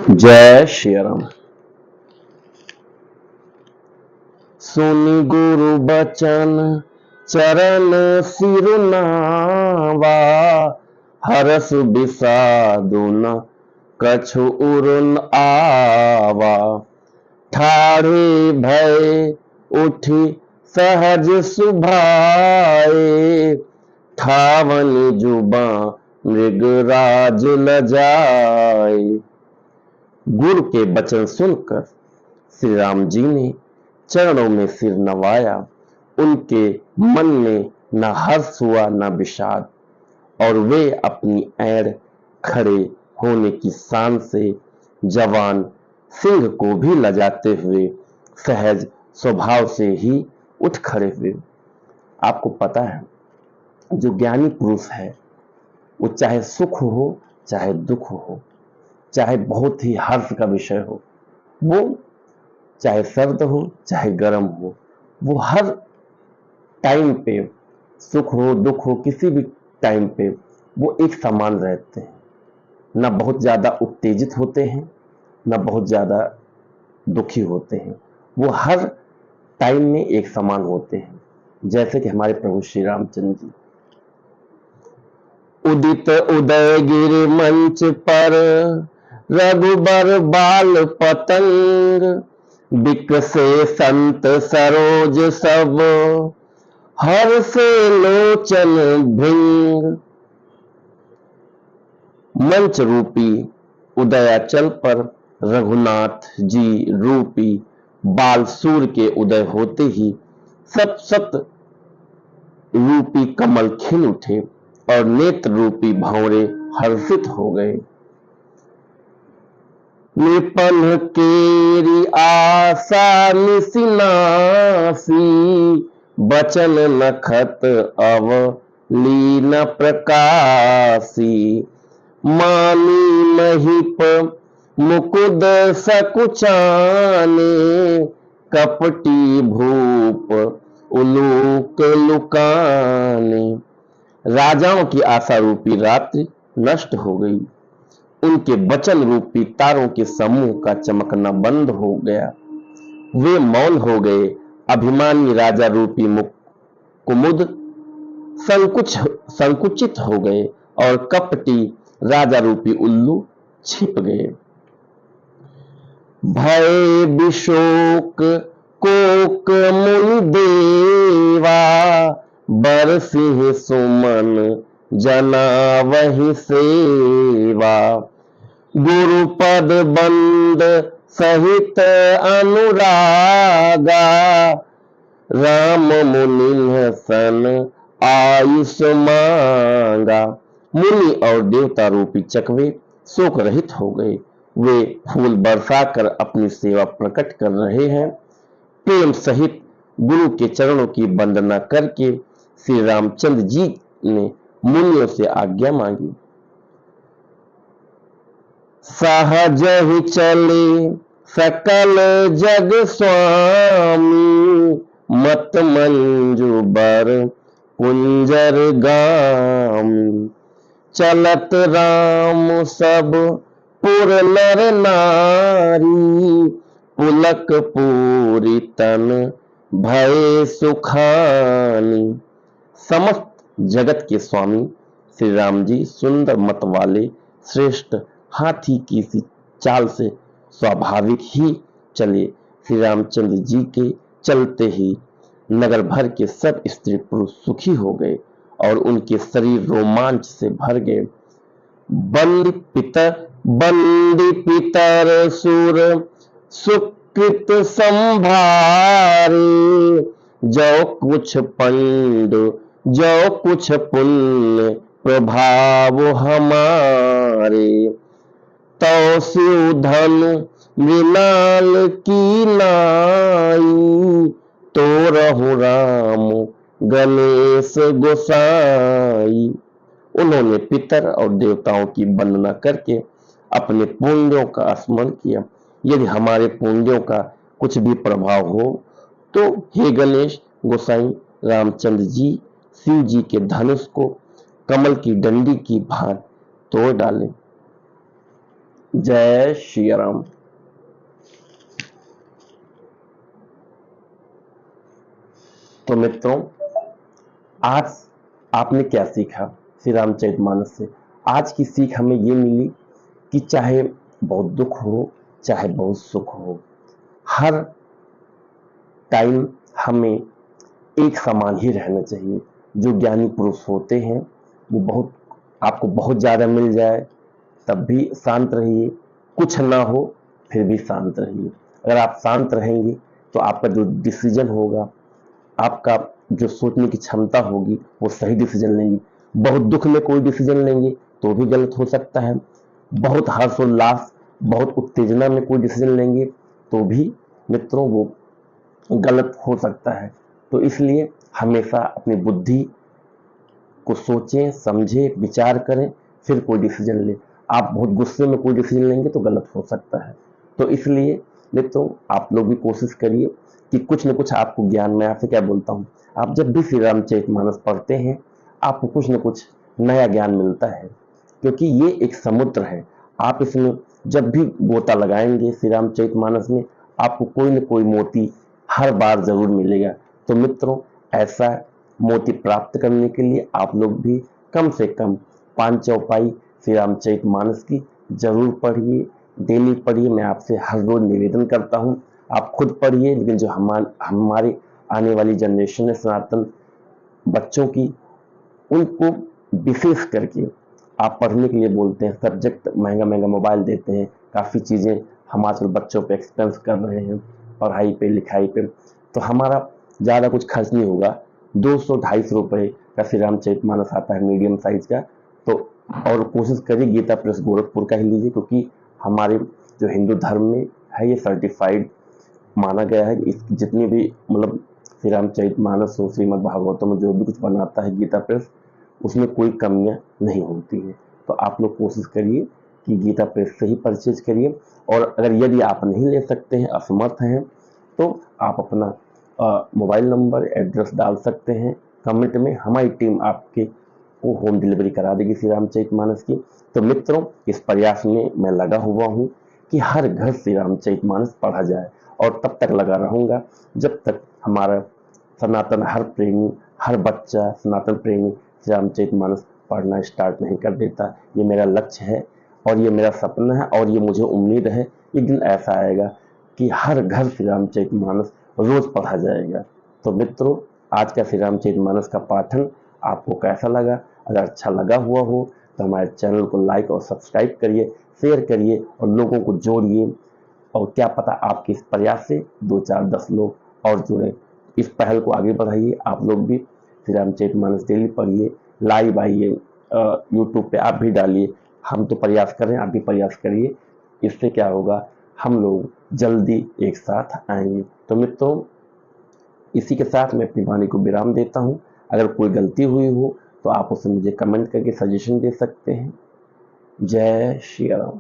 जय श्री राम। सुनि गुरु बचन चरण सिरुनावा, हरस बिसादु न कछु उरुन आवा। ठाढ़े भय उठी सहज सुभाए, ठावन जुबा मृगराज लजाए। गुरु के वचन सुनकर श्री राम जी ने चरणों में सिर नवाया। उनके मन में न हर्ष हुआ न विषाद, और वे अपनी ऐड़ खड़े होने की शान से जवान सिंह को भी लजाते हुए सहज स्वभाव से ही उठ खड़े हुए। आपको पता है, जो ज्ञानी पुरुष है वो चाहे सुख हो चाहे दुख हो, चाहे बहुत ही हर्ष का विषय हो, वो चाहे सर्द हो चाहे गर्म हो, वो हर टाइम पे, सुख हो दुख हो, किसी भी टाइम पे वो एक समान रहते हैं। ना बहुत ज्यादा उत्तेजित होते हैं, ना बहुत ज्यादा दुखी होते हैं। वो हर टाइम में एक समान होते हैं। जैसे कि हमारे प्रभु श्री रामचंद्र जी उदित उदयगिरि मंच पर रघुबर बाल पतंग, बिकसे संत सरोज सब हर्षे लोचन भृंग। मंच रूपी उदयाचल पर रघुनाथ जी रूपी बाल सूर्य के उदय होते ही सत सत रूपी कमल खिल उठे और नेत्र रूपी भंवरे हर्षित हो गए। निपन केरी आशा निसिनासी, बचन नखत अव लीन प्रकाशी। मानी महिप मुकुद सकुचाने, कपटी भूप उलूक लुकाने। राजाओं की आशा रूपी रात्रि नष्ट हो गई। उनके वचन रूपी तारों के समूह का चमकना बंद हो गया। वे मौन हो गए। अभिमानी राजा रूपी कुमुद संकुचित हो गए और कपटी राजा रूपी उल्लू छिप गए। भय विशोक कोक मुनि देवा, बरसिंह सुमन जना वही सेवा। गुरुपद बंद सहित अनुरागा, राम मुनि सन आयुष मांगा। मुनि और देवता रूपी चकवे शोक रहित हो गए। वे फूल बरसाकर अपनी सेवा प्रकट कर रहे हैं। प्रेम सहित गुरु के चरणों की वंदना करके श्री रामचंद्र जी ने मुनियों से आज्ञा मांगी। सहज ही चले सकल जग स्वामी, मत मंजू बर कुंजर गामी। चलत राम सब पुर नर नारी, पुलक पूरी तन भय सुखानी। समस्त जगत के स्वामी श्री राम जी सुंदर मत वाले श्रेष्ठ हाथी की सी चाल से स्वाभाविक ही चले। श्री रामचंद्र जी के चलते ही नगर भर के सब स्त्री पुरुष सुखी हो गए और उनके शरीर रोमांच से भर गए। बंदी पितर सुर सुकृत संभारे, जो कुछ पंड जो कुछ पुण्य प्रभाव हमारे। तो शिव धन मृणाल की नाई, तो रहु राम गणेश गोसाई। उन्होंने पितर और देवताओं की वंदना करके अपने पुण्यों का स्मरण किया। यदि हमारे पुण्यों का कुछ भी प्रभाव हो तो हे गणेश गोसाई रामचंद्र जी शिव जी के धनुष को कमल की डंडी की भांति तोड़ डालें। जय श्री राम। तो मित्रों, आज आपने क्या सीखा श्री रामचरितमानस से? आज की सीख हमें ये मिली कि चाहे बहुत दुख हो, चाहे बहुत सुख हो, हर टाइम हमें एक समान ही रहना चाहिए। जो ज्ञानी पुरुष होते हैं वो बहुत, आपको बहुत ज्यादा मिल जाए तब भी शांत रहिए, कुछ ना हो फिर भी शांत रहिए। अगर आप शांत रहेंगे तो आपका जो डिसीजन होगा, आपका जो सोचने की क्षमता होगी, वो सही डिसीजन लेंगे। बहुत दुख में कोई डिसीजन लेंगे तो भी गलत हो सकता है। बहुत हर्षोल्लास, बहुत उत्तेजना में कोई डिसीजन लेंगे तो भी मित्रों वो गलत हो सकता है। तो इसलिए हमेशा अपनी बुद्धि को सोचें, समझें, विचार करें, फिर कोई डिसीजन लें। आप बहुत गुस्से में कोई डिसीजन लेंगे तो गलत हो सकता है। तो इसलिए मित्रों, आप लोग भी कोशिश करिए कि कुछ न कुछ आपको ज्ञान, मैं आपसे क्या बोलता हूँ, आप जब भी श्री रामचरितमानस पढ़ते हैं आपको कुछ न कुछ नया ज्ञान मिलता है, क्योंकि ये एक समुद्र है। आप इसमें जब भी गोता लगाएंगे श्री रामचरितमानस में, आपको कोई न कोई मोती हर बार जरूर मिलेगा। तो मित्रों, ऐसा मोती प्राप्त करने के लिए आप लोग भी कम से कम 5 चौपाई श्री रामचरितमानस की जरूर पढ़िए, डेली पढ़िए। मैं आपसे हर रोज निवेदन करता हूँ, आप खुद पढ़िए, लेकिन जो हमारे आने वाली जनरेशन है, सनातन बच्चों की, उनको विशेष करके आप पढ़ने के लिए बोलते हैं। सब्जेक्ट महंगा महंगा मोबाइल देते हैं, काफ़ी चीज़ें हम आजकल बच्चों पे एक्सपेंस कर रहे हैं, पढ़ाई पे, लिखाई पे। तो हमारा ज़्यादा कुछ खर्च नहीं होगा। 200-250 रुपये का श्री रामचरितमानस आता है, मीडियम साइज का। तो और कोशिश करिए गीता प्रेस गोरखपुर का ही लीजिए, क्योंकि हमारे जो हिंदू धर्म में है ये सर्टिफाइड माना गया है। जितनी भी मतलब श्री रामचरितमानस हो, श्रीमद् भागवतम में जो भी कुछ बनाता है गीता प्रेस, उसमें कोई कमियां नहीं होती है। तो आप लोग कोशिश करिए कि गीता प्रेस से ही परचेज करिए। और अगर यदि आप नहीं ले सकते हैं, असमर्थ हैं, तो आप अपना मोबाइल नंबर, एड्रेस डाल सकते हैं कमेंट में। हमारी टीम आपके को होम डिलीवरी करा देगी श्री रामचरितमानस की। तो मित्रों, इस प्रयास में मैं लगा हुआ हूँ कि हर घर श्री रामचरितमानस पढ़ा जाए, और तब तक लगा रहूंगा जब तक हमारा सनातन हर प्रेमी, हर बच्चा सनातन प्रेमी श्री रामचरितमानस पढ़ना स्टार्ट नहीं कर देता। ये मेरा लक्ष्य है और ये मेरा सपना है, और ये मुझे उम्मीद है एक दिन ऐसा आएगा कि हर घर श्री रामचरितमानस रोज पढ़ा जाएगा। तो मित्रों, आज का श्री रामचरितमानस का पाठन आपको कैसा लगा? अगर अच्छा लगा हुआ हो तो हमारे चैनल को लाइक और सब्सक्राइब करिए, शेयर करिए और लोगों को जोड़िए। और क्या पता आपके इस प्रयास से 2, 4, 10 लोग और जुड़े। इस पहल को आगे बढ़ाइए। आप लोग भी श्री रामचरितमानस डेली पढ़िए, लाइव आइए, यूट्यूब पे आप भी डालिए। हम तो प्रयास कर रहे हैं, आप भी प्रयास करिए। इससे क्या होगा, हम लोग जल्दी एक साथ आएंगे। तो मित्रों, इसी के साथ मैं अपनी वाणी को विराम देता हूँ। अगर कोई गलती हुई हो तो आप उसे मुझे कमेंट करके सजेशन दे सकते हैं। जय श्री राम।